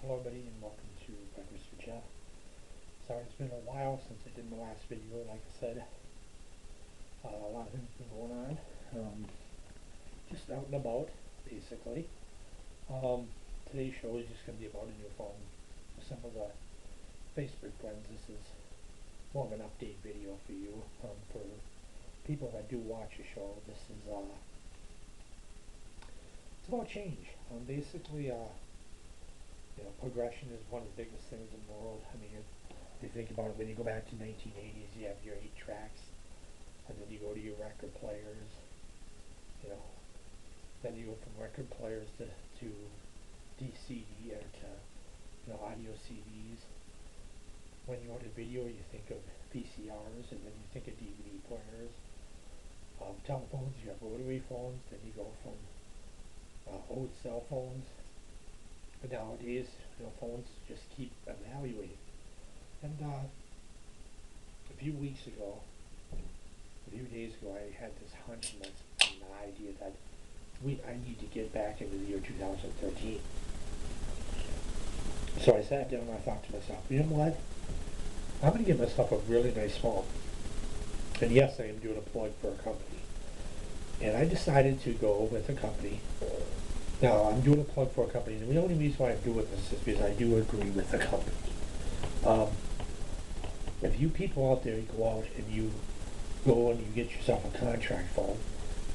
Hello everybody and welcome to Breakfast with Jeff. Sorry it's been a while since I did my last video. Like I said, a lot of things been going on. Just out and about, basically. Today's show is just going to be about a new phone. For some of the Facebook friends, this is more of an update video for you. For people that do watch the show, this is it's about change. Progression is one of the biggest things in the world. I mean, if you think about it, when you go back to 1980s, you have your 8 tracks, and then you go to your record players, you know, then you go from record players to DCD or to, audio CDs. When you go to video, you think of VCRs, and then you think of DVD players. Telephones, you have rotary phones, then you go from old cell phones. But nowadays, phones just keep evaluating. And a few days ago, I had this hunch and an idea that I need to get back into the year 2013. So I sat down and I thought to myself, you know what? I'm going to get myself a really nice phone. And yes, I am doing a plug for a company. And I decided to go with a company. Now, I'm doing a plug for a company, and the only reason why I'm doing this is because I do agree with the company. If you people out there go out and you go and you get yourself a contract phone,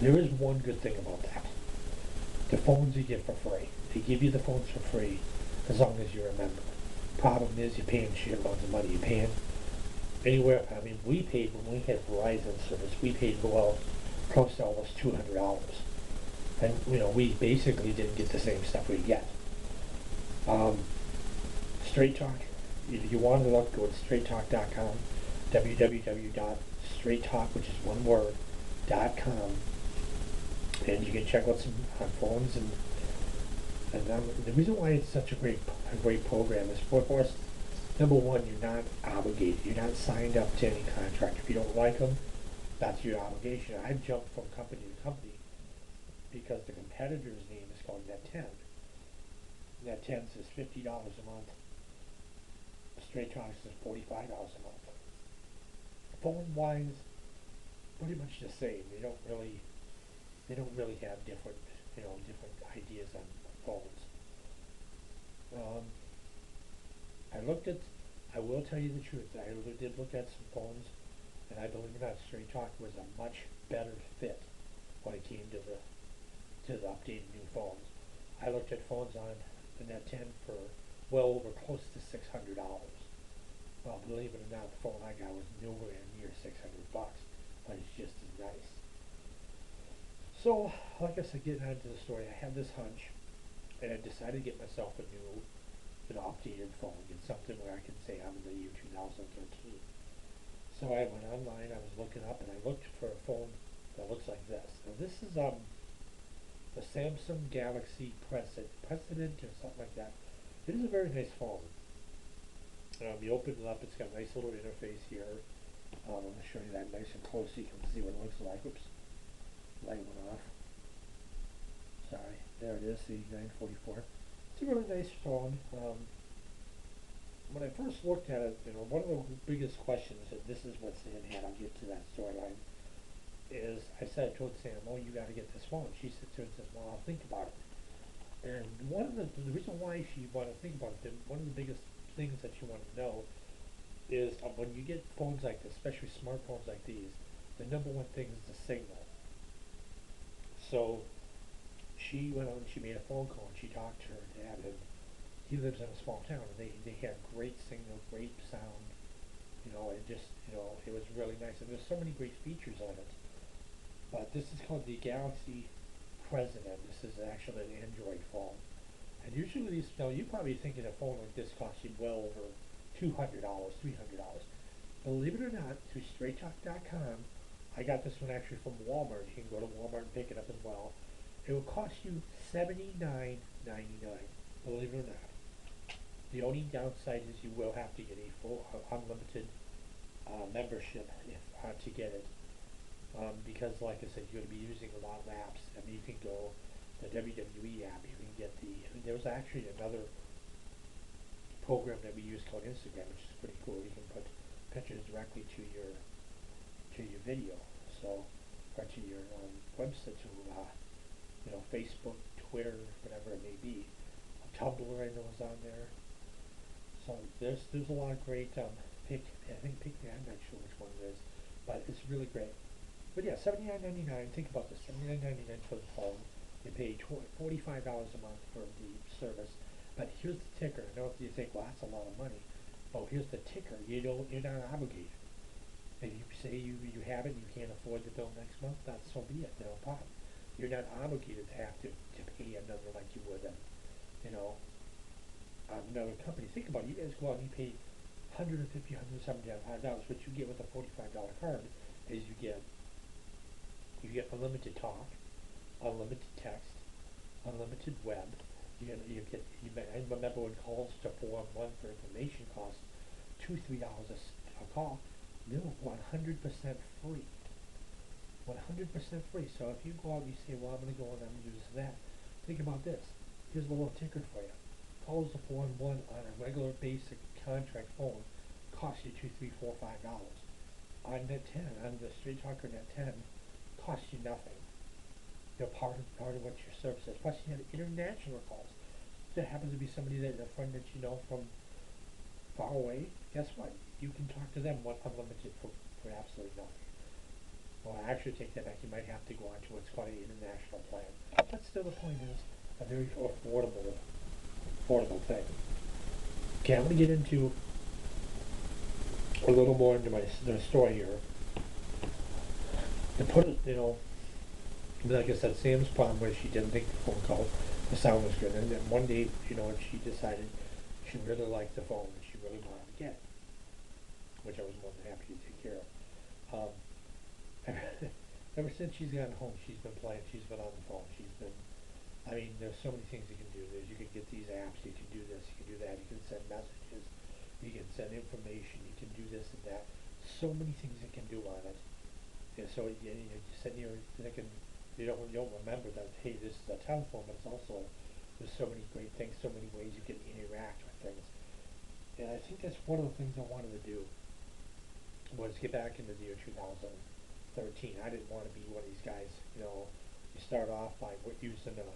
there is one good thing about that. The phones you get for free. They give you the phones for free as long as you're a member. Problem is you're paying shitloads of money. You're paying anywhere. I mean, we paid, when we had Verizon service, we paid close to almost $200. And, we basically didn't get the same stuff we get. Straight Talk, if you want to look, go to straighttalk.com, www.straighttalk, which is one word, .com, and you can check out some phones. And the reason why it's such a great program is, for course, number one, you're not obligated. You're not signed up to any contract. If you don't like them, that's your obligation. I've jumped from company to company because the competitor's name is called Net10. Net10 says $50 a month. Straight Talk says $45 a month. Phone-wise, pretty much the same. They don't really have different ideas on phones. I will tell you the truth. I did look at some phones, and I believe it or not, Straight Talk was a much better fit when it came to the updated new phones. I looked at phones on the Net10 for well over close to $600. Well, believe it or not, the phone I got was nowhere near $600, but it's just as nice. So, like I said, getting on to the story, I had this hunch, and I decided to get myself an updated phone, get something where I can say I'm in the year 2013. So I went online, I was looking up, and I looked for a phone that looks like this. Now this is the Samsung Galaxy President or something like that. It is a very nice phone. You open it up, it's got a nice little interface here. I'm going to show you that nice and close so you can see what it looks like. Oops, light went off. Sorry, there it is, the 944. It's a really nice phone. When I first looked at it, one of the biggest questions, and this is what Sam had, I'll get to that storyline, is I told Sam, oh, you got to get this phone. She said to her and says, well, I'll think about it. And one of the reason why she wanted to think about it, one of the biggest things that she wanted to know is when you get phones like this, especially smartphones like these, the number one thing is the signal. So she went on, she made a phone call, and she talked to her dad, and he lives in a small town, and they had great signal, great sound. It was really nice, and there's so many great features on it. But this is called the Galaxy President. This is actually an Android phone. And usually these, you're probably thinking a phone like this costs you well over $200, $300. Believe it or not, through straighttalk.com, I got this one actually from Walmart. You can go to Walmart and pick it up as well. It will cost you $79.99. Believe it or not. The only downside is you will have to get a full unlimited membership to get it. Because, like I said, you're going to be using a lot of apps. I mean, you can go the WWE app. You can get there was actually another program that we use called Instagram, which is pretty cool. You can put pictures directly to your video, so or to your website, to Facebook, Twitter, whatever it may be. Tumblr I know is on there. So there's a lot of great I think pick me. I'm not sure which one it is, but it's really great. But yeah, $79.99. Think about this: $79.99 for the phone. You pay $45 a month for the service. But here's the ticker. I know you think, well, that's a lot of money. Oh, here's the ticker. You're not obligated. If you say you have it and you can't afford the bill next month, that's so be it. No problem. You're not obligated to have to pay another like you would you know another company. Think about it. You guys go out and you pay $150, $175. What you get with a $45 card is you get unlimited talk, unlimited text, unlimited web. I remember when calls to 411 for information cost $2-3 a call. They're 100% free. 100% free. So if you go out and you say, well, I'm going to go and I'm going to do this and that, think about this. Here's a little ticker for you. Calls to 411 on a regular basic contract phone costs you $2, $3, $4, $5. On Net 10, on the Straight Talker Net 10, costs you nothing. They're part of what your service is. Plus, you have international calls. If there happens to be somebody that a friend that you know from far away. Guess what? You can talk to them unlimited for absolutely nothing. Well, I actually take that back. You might have to go on to what's called an international plan. But still, the point is a very affordable thing. Okay, I'm going to get into a little more into the story here. To put it, like I said, Sam's problem was she didn't think the phone call, the sound was good. And then one day, she decided she really liked the phone and she really wanted to get it, which I was more than happy to take care of. Ever since she's gotten home, she's been playing, she's been on the phone, there's so many things you can do. You can get these apps, you can do this, you can do that, you can send messages, you can send information, you can do this and that. So many things you can do on it. And so you're sitting here thinking, you don't remember that, hey, this is a telephone, but it's also, there's so many great things, so many ways you can interact with things. And I think that's one of the things I wanted to do, was get back into the year 2013. I didn't want to be one of these guys, you start off by using a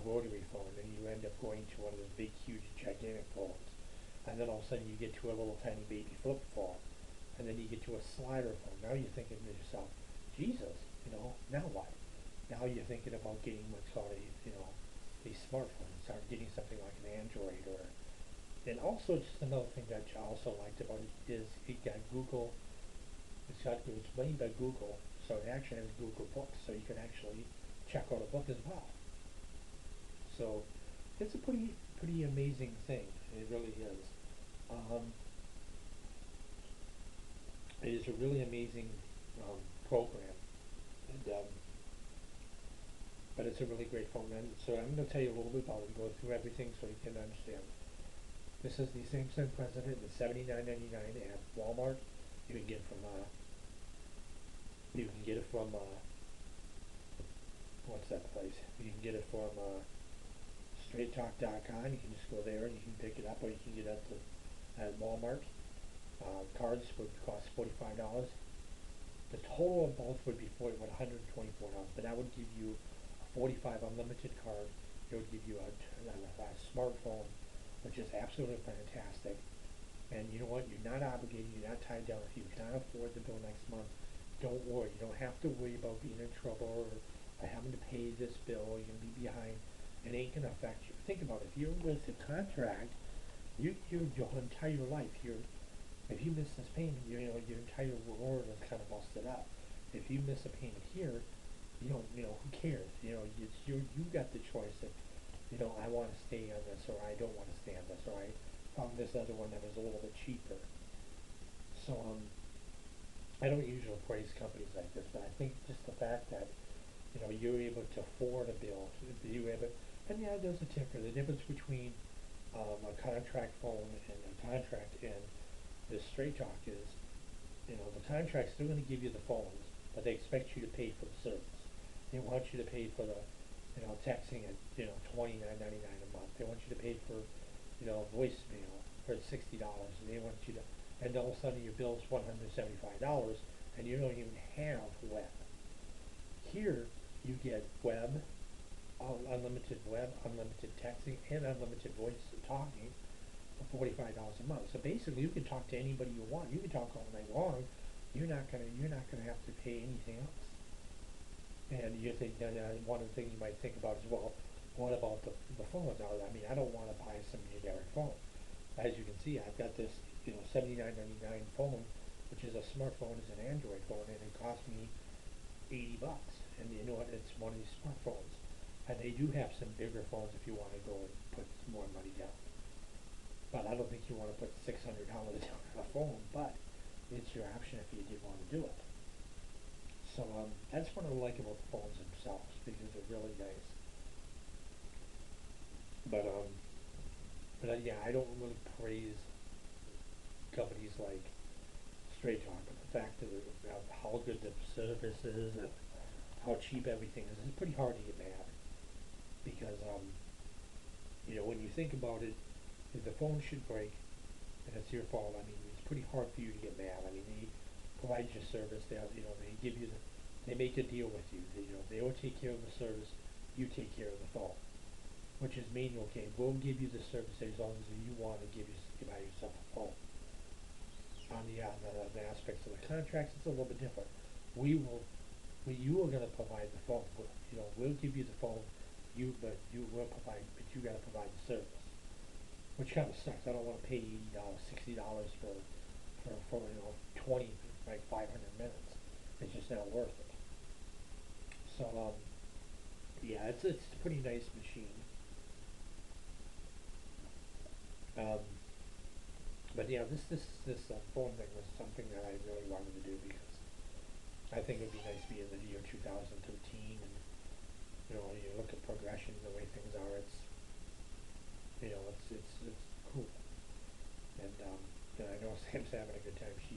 rotary phone, and you end up going to one of those big, huge, gigantic phones. And then all of a sudden you get to a little tiny baby flip phone. And then you get to a slider phone. Now you're thinking to yourself, Jesus, now what? Now you're thinking about getting what's called a smartphone. Start getting something like an Android and also just another thing that I also liked about it is it got Google. It was made by Google, so it actually has Google Books, so you can actually check out a book as well. So it's a pretty amazing thing. It really is. It is a really amazing program, and but it's a really great phone. And so I'm going to tell you a little bit about it and go through everything so you can understand. This is the Samsung President. It's $79.99 at Walmart. You can get it from what's that place? You can get it from StraightTalk.com. You can just go there and you can pick it up, or you can get it at Walmart. Cards would cost $45. The total of both would be $124, but that would give you a 45 unlimited card. It would give you a smartphone, which is absolutely fantastic. And you know what? You're not obligated. You're not tied down. If you cannot afford the bill next month, don't worry. You don't have to worry about being in trouble or having to pay this bill. You're going to be behind. It ain't going to affect you. Think about it. If you're with a contract, your entire life, if you miss this payment, your entire world is kind of busted up. If you miss a payment here, who cares? You got the choice of, I want to stay on this, or I don't want to stay on this, or I found this other one that was a little bit cheaper. So, I don't usually praise companies like this, but I think just the fact that, you're able to afford a bill, and yeah, there's a ticker. The difference between a contract phone and a contract and this Straight Talk is, the contract's still going to give you the phones, but they expect you to pay for the service. They want you to pay for the, texting at, $29.99 a month. They want you to pay for, voicemail for $60, and they want you to, and all of a sudden your bill's $175, and you don't even have web. Here, you get web, unlimited web, unlimited texting, and unlimited voice talking for $45 a month. So basically, you can talk to anybody you want. You can talk all night long. You're not gonna have to pay anything else. And you think that one of the things you might think about is, well, what about the phone? Now, I mean, I don't want to buy some generic phone. As you can see, I've got this, $79.99 phone, which is a smartphone, it's an Android phone, and it cost me $80. And you know what? It's one of these smartphones. And they do have some bigger phones if you want to go and put more money down. But I don't think you want to put $600 down on a phone, but it's your option if you did want to do it. So that's what I like about the phones themselves, because they're really nice. But yeah, I don't really praise companies like Straight Talk, but the fact of how good the service is and how cheap everything is, it's pretty hard to get mad. Because when you think about it, if the phone should break and it's your fault, I mean, it's pretty hard for you to get mad. I mean, they provide you service. They give you they make a deal with you. They will take care of the service. You take care of the phone, which is meaning, okay, we'll give you the service as long as you want to buy yourself a phone. On the aspects of the contracts, it's a little bit different. You are going to provide the phone. We'll give you the phone. But you will provide, but you got to provide the service, which kind of sucks. I don't want to pay $80, $60 for 20 like 500 minutes. It's just not worth it. So yeah, it's a pretty nice machine. But yeah, this phone thing was something that I really wanted to do, because I think it'd be nice to be in the year 2013, and you look at progression, the way things are. It's cool. And I know Sam's having a good time. She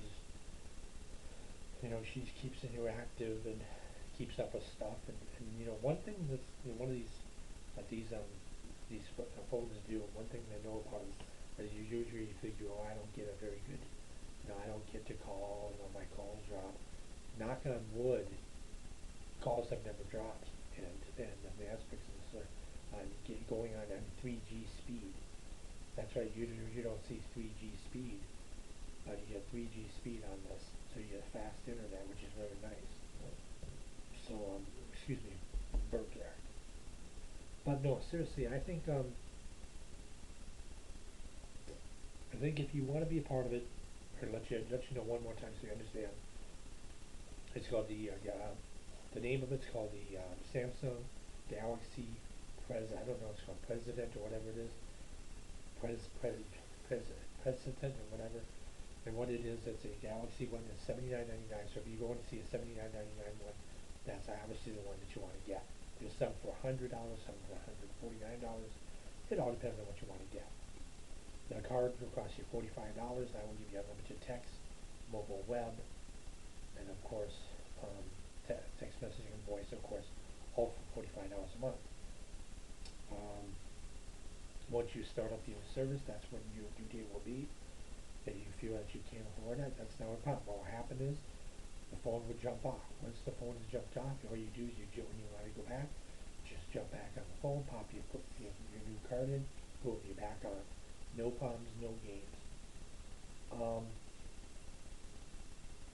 keeps you active and keeps up with stuff. And one thing that's one of these phones do. One thing they know about is you usually figure, oh, I don't get a very good, I don't get to call. My calls drop. Knock on wood, calls have never dropped. And the aspects of this going on 3G speed. That's right. You don't see 3G speed. You get 3G speed on this, so you get fast internet, which is very nice. So excuse me, burp there. But no, seriously, I think if you want to be a part of it, or let you know one more time so you understand. It's called the name of it's called the Samsung Galaxy I don't know, it's called President or whatever it is. President or whatever. And what it is, it's a Galaxy one that's $79.99. So if you go and see a $79.99 one, that's obviously the one that you want to get. There's some for $100, some for $149. It all depends on what you want to get. The card will cost you $45. That will give you unlimited text, mobile web, and of course, text messaging and voice, of course, all for $45 a month. Once you start up your service, that's when your due date will be. If you feel that you can't afford it, that's not a problem. What will happen is the phone will jump off. Once the phone is jumped off, all you do is when you want to go back, just jump back on the phone, put your new card in, boom, you're back on. No problems, no games.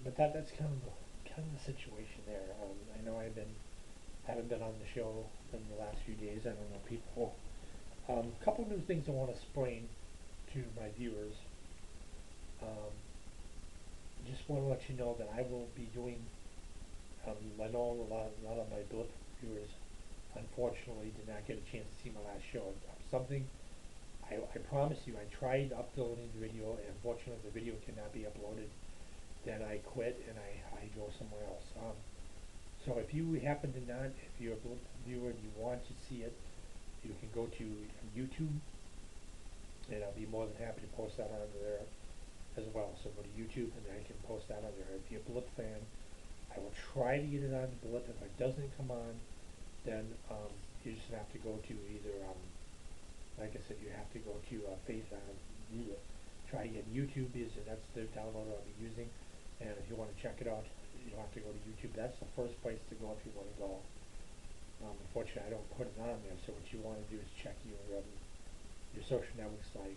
But that's kind of the situation there. I know haven't been on the show in the last few days. I don't know people. Couple new things I want to explain to my viewers. Just want to let you know that I will be doing. I know a lot of my Blip viewers, unfortunately, did not get a chance to see my last show. Something I promise you, I tried uploading the video, and unfortunately, the video cannot be uploaded. Then I quit and I go somewhere else. So if you happen to not, if you're a Blip viewer and you want to see it, you can go to YouTube, and I'll be more than happy to post that on there as well. So go to YouTube, and I can post that on there. If you're a Blip fan, I will try to get it on Blip. If it doesn't come on, then you just have to go to either like I said, you have to go to you try to get YouTube is that's the downloader I'll be using, and if you want to check it out, you have to go to YouTube. That's the first place to go if you want to go. Unfortunately, I don't put it on there, so what you want to do is check your social networks like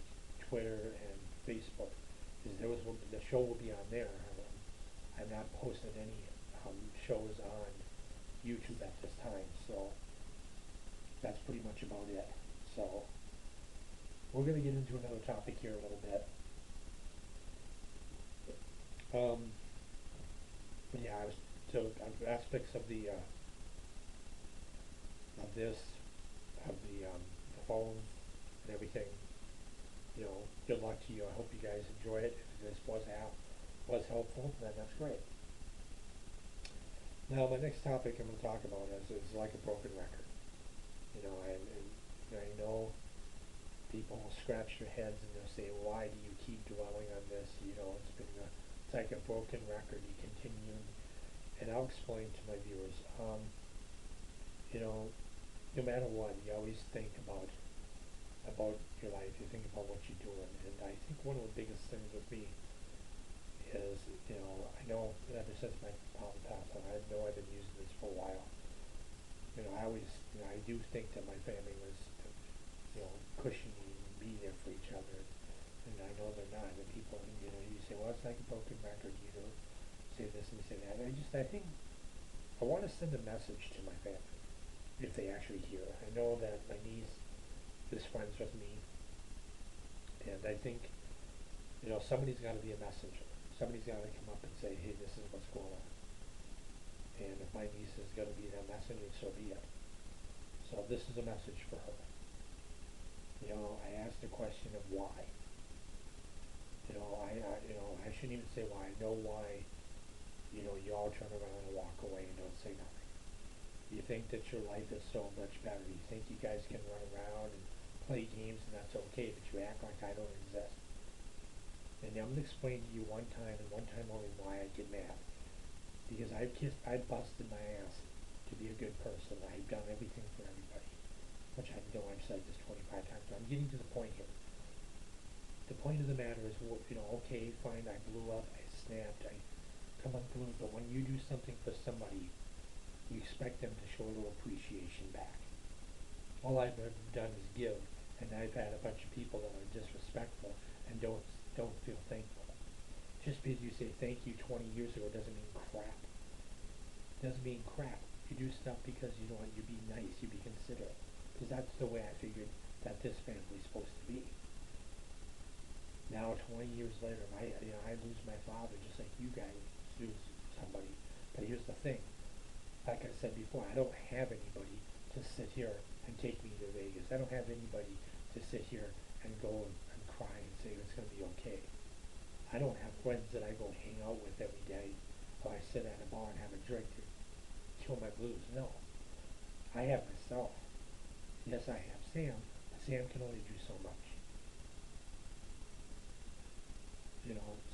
Twitter and Facebook, because the show will be on there. I'm not posting any shows on YouTube at this time, so that's pretty much about it. So we're gonna get into another topic here a little bit. Um, yeah, so aspects of of this the phone and everything. Good luck to you. I hope you guys enjoy it. If this was helpful, then that's great. Now, my next topic I'm going to talk about is like a broken record. And I know people will scratch their heads and they'll say, "Why do you keep dwelling on this? It's like a broken record. You continue." And I'll explain to my viewers. You know, no matter what, you always think about your life. You think about what you're doing, and I think one of the biggest things with me is, I know ever since my mom passed on, I know I've been using this for a while. I do think that my family was, cushioning and be there for each other, and I know they're not. And people, you say, well, it's like a broken record, say this and say that. I think I want to send a message to my family if they actually hear. I know that my niece is friends with me, and I think, somebody's got to be a messenger. Somebody's got to come up and say, hey, this is what's going on. And if my niece is going to be that messenger, so be it. So this is a message for her. I asked the question of why. I shouldn't even say why. I know why, you all turn around and walk away and don't say nothing. You think that your life is so much better. You think you guys can run around and play games and that's okay, but you act like I don't exist. And I'm going to explain to you one time and one time only why I get mad. Because I busted my ass to be a good person. I've done everything for everybody. Which I know I've said this 25 times, but I'm getting to the point here. The point of the matter is, okay, fine, I blew up, I snapped, I come unglued, but when you do something for somebody, you expect them to show a little appreciation back. All I've ever done is give, and I've had a bunch of people that are disrespectful and don't feel thankful. Just because you say thank you 20 years ago doesn't mean crap. Doesn't mean crap. You do stuff because you be nice, you be considerate. Because that's the way I figured that this family is supposed to be. Now, 20 years later, I lose my father just like you guys lose somebody. But here's the thing. Like I said before, I don't have anybody to sit here and take me to Vegas. I don't have anybody to sit here and go and cry and say it's going to be okay. I don't have friends that I go hang out with every day, or I sit at a bar and have a drink to kill my blues. No. I have myself. Yes, I have Sam, but Sam can only do so much.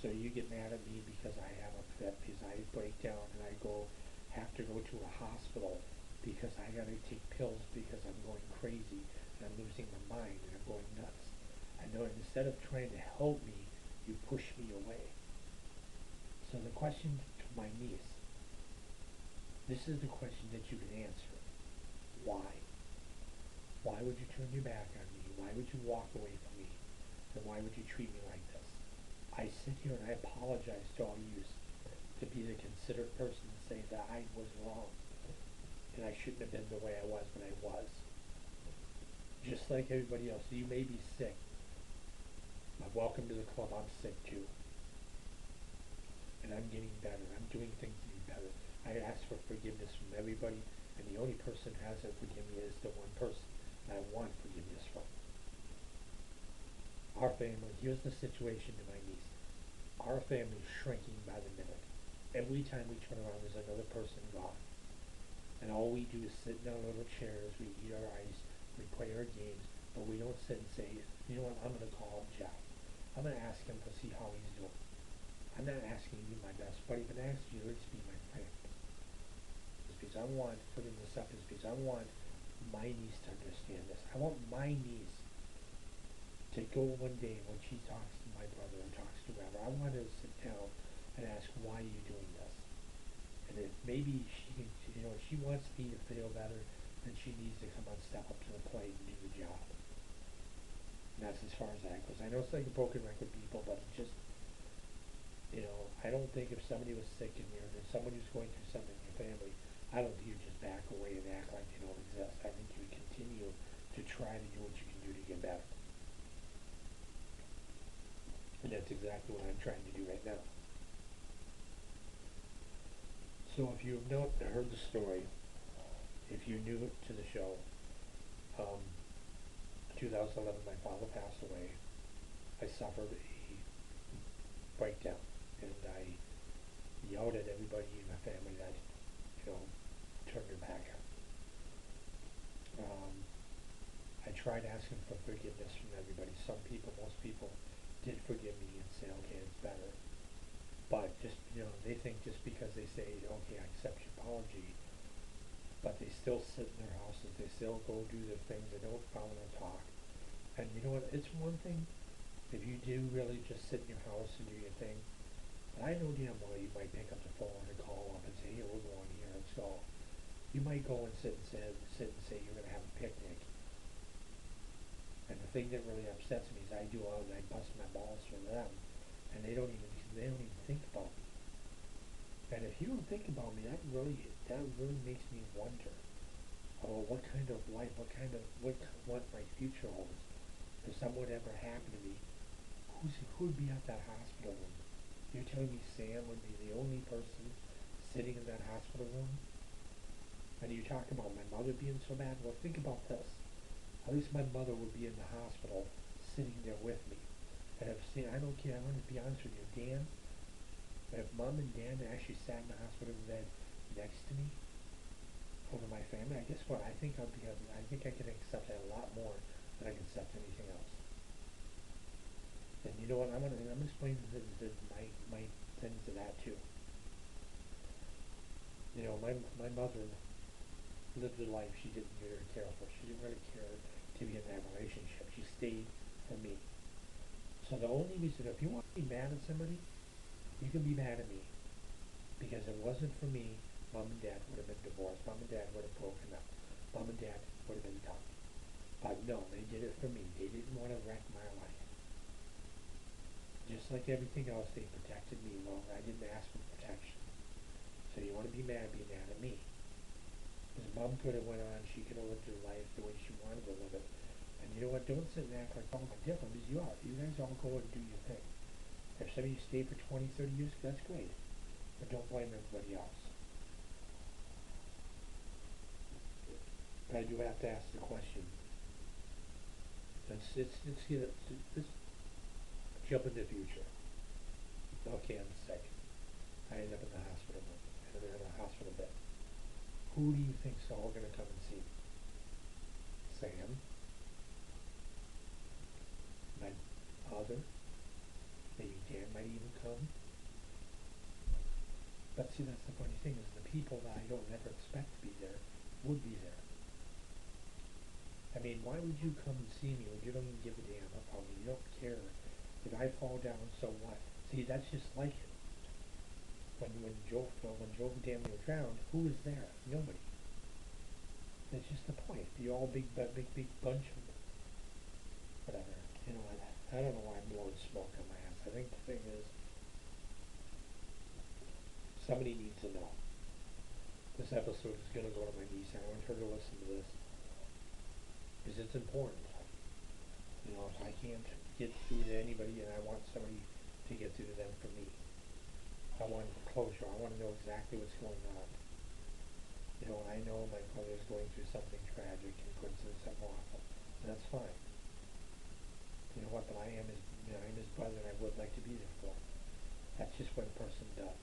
So you get mad at me because I have a fit, because I break down and have to go to a hospital because I gotta take pills because I'm going crazy and I'm losing my mind and I'm going nuts. I know instead of trying to help me, you push me away. So the question to my niece, this is the question that you can answer. Why? Why would you turn your back on me? Why would you walk away from me? And why would you treat me like this? I sit here and I apologize to all you to be the considerate person and say that I was wrong. And I shouldn't have been the way I was, but I was. Just like everybody else. You may be sick. But welcome to the club. I'm sick too. And I'm getting better. I'm doing things to be better. I ask for forgiveness from everybody, and the only person who hasn't forgiven me is the one person I want forgiveness from. Our family, here's the situation to my niece. Our family is shrinking by the minute. Every time we turn around, there's another person gone. And all we do is sit in our little chairs, we eat our ice, we play our games, but we don't sit and say, you know what, I'm going to call up Jeff. I'm going to ask him to see how he's doing. I'm not asking you my best buddy, but I ask you to be my friend. It's because I want, putting this up is because I want my niece to understand this. I want my niece to go one day when she talks to my brother or talks to whoever, I want her to sit down and ask, why are you doing this? And if maybe she can, she wants me to feel better, then she needs to come on, step up to the plate and do the job. And that's as far as that goes. I know it's like a broken record, people, but it's just, I don't think if somebody was sick and there's someone who's going through something in your family, I don't think you just back away and act like they don't exist. I think you continue to try to do what you can do to get better. And that's exactly what I'm trying to do right now. So if you have not heard the story, if you're new to the show, 2011 my father passed away. I suffered a breakdown, and I yelled at everybody in my family that, turned their back on. I tried asking for forgiveness from everybody. Some people, most people, did forgive me and say, okay, it's better. But just, they think just because they say, okay, I accept your apology, but they still sit in their houses, they still go do their things, they don't follow and talk. And you know what, it's one thing if you do really just sit in your house and do your thing, but I know damn well you might pick up the phone and call up and say, here, we're going here, let's go. You might go and sit and say you're going to have a picnic. And the thing that really upsets me is I do all and I bust my balls for them, and they don't even think about me. And if you don't think about me, that really makes me wonder about what kind of life, what my future holds. If something would ever happen to me, who would be at that hospital room? You're telling me Sam would be the only person sitting in that hospital room? And you talk about my mother being so bad. Well, think about this. At least my mother would be in the hospital sitting there with me. And I don't care, I'm going to be honest with you, Dan, if Mom and Dad actually sat in the hospital bed next to me over my family, I guess what, I think I can accept that a lot more than I can accept anything else. And you know what, I'm gonna explain my things to that too. My mother lived a life she didn't really care for. She didn't really care to be in that relationship. She stayed for me. So the only reason, if you want to be mad at somebody, you can be mad at me. Because if it wasn't for me, Mom and Dad would have been divorced. Mom and Dad would have broken up. Mom and Dad would have been done. But no, they did it for me. They didn't want to wreck my life. Just like everything else, they protected me. Well, I didn't ask for protection. So you want to be mad at me. Because Mom could have went on, she could have lived her life the way she wanted to live it. And you know what, don't sit and act like, oh, I'm different, because you are. You guys all go and do your thing. If some of you stay for 20, 30 years, that's great. But don't blame everybody else. But I do have to ask the question. Let's jump into the future. Okay, I'm sick. I end up in the hospital room, and they're in a hospital bed. Who do you think's all going to come and see me? Sam, my father, maybe Dan might even come. But see, that's the funny thing, is the people that I don't ever expect to be there would be there. I mean, why would you come and see me when you don't even give a damn about me? You don't care. If I fall down, so what? See, that's just like it. When Joe damn near drowned, who was there? Nobody. That's just the point. You all big bunch of whatever. You know, I don't know why I'm blowing smoke on my ass. I think the thing is, somebody needs to know. This episode is going to go to my niece. I want her to listen to this. Because it's important. If I can't get through to anybody, and I want somebody to get through to them for me. I want closure. I want to know exactly what's going on. I know my brother's going through something tragic and going through something awful. And that's fine. You know what? But I am his brother, and I would like to be there for him. That's just what a person does.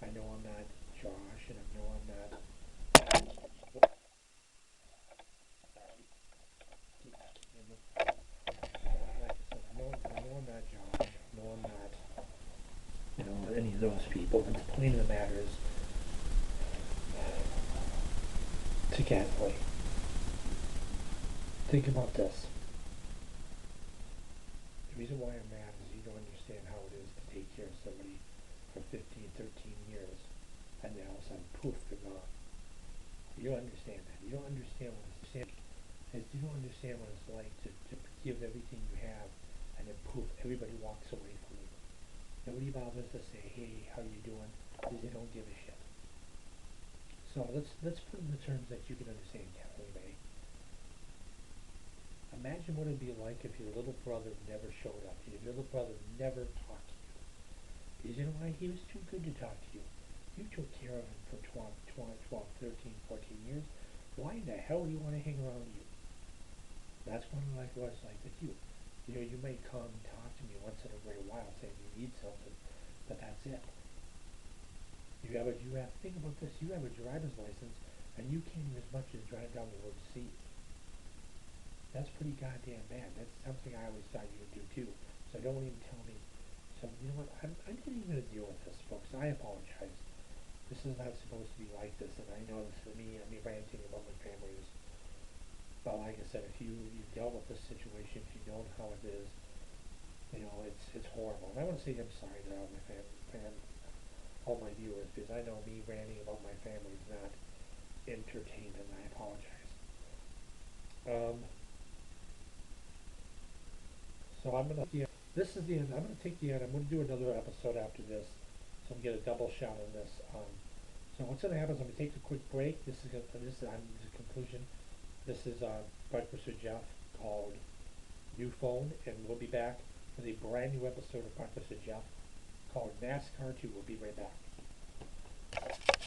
I know I'm not Josh, and I know I'm not. I know I'm not Josh. I know I'm not. Any of those people. But the point of the matter is, to Kathleen, think about this. The reason why I'm mad is you don't understand how it is to take care of somebody for 15, 13 years, and then all of a sudden, poof, they're gone. You don't understand that. You don't understand what it's like. You don't understand what it's like to give everything you have, and then poof, everybody walks away from you. Nobody bothers to say, hey, how you doing? Because they don't give a shit. So let's put in the terms that you can understand, Kathleen May. Imagine what it'd be like if your little brother never showed up. If your little brother never talked to you. Because you know why? He was too good to talk to you. You took care of him for 12, 13, 14 years. Why in the hell do you want to hang around you? That's one of like was like with you. You know, you may come and talk to me once in a great while saying you need something, but that's it. Think about this, you have a driver's license and you can't even as much as drive down the road to see it. That's pretty goddamn bad. That's something I always thought you would do too. So don't even tell me. So you know what, I'm not even gonna deal with this, folks. I apologize. This is not supposed to be like this, and I know this for me, ranting about my family is, but like I said, if you've dealt with this situation, if you know how it is, you know, it's horrible. And I want to say I'm sorry to all my all my viewers, because I know me ranting about my family is not entertained, and I apologize. Um, so this is the end. I'm gonna take the end. I'm gonna do another episode after this, so I'm gonna get a double shot on this. So what's gonna happen is I'm gonna take a quick break. This is the conclusion. This is Breakfast with Jeff called New Phone, and we'll be back with a brand new episode of Breakfast with Jeff called NASCAR 2. We'll be right back.